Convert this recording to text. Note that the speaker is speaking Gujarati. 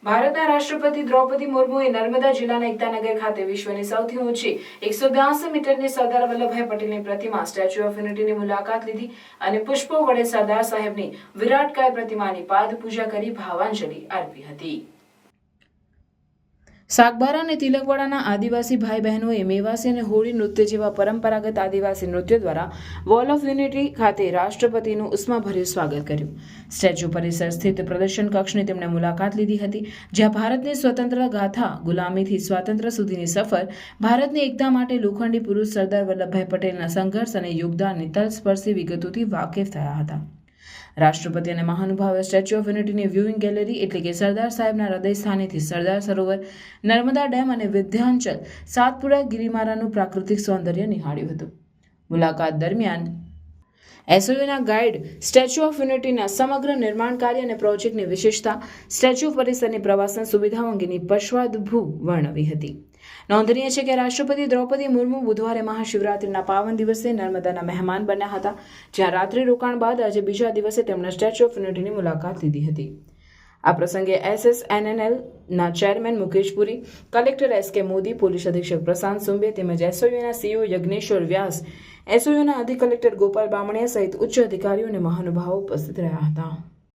ભારતના રાષ્ટ્રપતિ દ્રૌપદી મુર્મુએ નર્મદા જિલ્લાના એકતાનગર ખાતે વિશ્વની સૌથી ઊંચી 182 મીટરની સરદાર વલ્લભભાઈ પટેલની પ્રતિમા સ્ટેચ્યુ ઓફ યુનિટીની મુલાકાત લીધી અને પુષ્પો વડે સરદાર સાહેબની વિરાટકાય પ્રતિમાની પાદ પૂજા કરી ભાવાંજલિ અર્પી હતી। સાગબારા અને તિલકવાડાના આદિવાસી ભાઈ બહેનોએ મેવાસી અને હોળી નૃત્ય જેવા પરંપરાગત આદિવાસી નૃત્ય દ્વારા વોલ ઓફ યુનિટી ખાતે રાષ્ટ્રપતિનું ઉષ્માભર્યું સ્વાગત કર્યું। સ્ટેચ્યુ પરિસર સ્થિત પ્રદર્શન કક્ષની તેમણે મુલાકાત લીધી હતી, જ્યાં ભારતની સ્વતંત્રતા ગાથા, ગુલામીથી સ્વાતંત્ર્ય સુધીની સફર, ભારતની એકતા માટે લોખંડી પુરુષ સરદાર વલ્લભભાઈ પટેલના સંઘર્ષ અને યોગદાનની તલસ્પર્શી વિગતોથી વાકેફ થયા હતા। રાષ્ટ્રપતિ અને મહાનુભાવે સ્ટેચ્યુ ઓફ યુનિટીની વ્યુઇંગ ગેલેરી એટલે કે સરદાર સાહેબના હૃદય સ્થાનેથી સરદાર સરોવર, નર્મદા ડેમ અને વિંધ્યાચલ સાતપુડા ગિરિમાળાનું પ્રાકૃતિક સૌંદર્ય નિહાળ્યું હતું। મુલાકાત દરમિયાન એસઓયુના ગાઈડ સ્ટેચ્યુ ઓફ યુનિટીના સમગ્ર નિર્માણ કાર્ય અને પ્રોજેક્ટની વિશેષતા, સ્ટેચ્યુ પરિસરની પ્રવાસન સુવિધાઓ અંગેની પશ્ચાદભૂ વર્ણવી હતી। નોંધનીય છે કે રાષ્ટ્રપતિ દ્રૌપદી મુર્મુ બુધવારે મહાશિવરાત્રિના પાવન દિવસે નર્મદાના મહેમાન બન્યા હતા, જ્યાં રાત્રિ રોકાણ બાદ આજે બીજા દિવસે તેમણે સ્ટેચ્યુ ઓફ યુનિટીની મુલાકાત લીધી હતી। આ પ્રસંગે SSNNLના ચેરમેન મુકેશ પુરી, કલેક્ટર SK મોદી, પોલીસ અધિક્ષક પ્રશાંત સુંબે તેમજ એસઓયુના CEO યજ્ઞેશ્વર વ્યાસ, એસઓયુના અધિક કલેક્ટર ગોપાલ બામણિયા સહિત ઉચ્ચ અધિકારીઓ અને મહાનુભાવો ઉપસ્થિત રહ્યા હતા।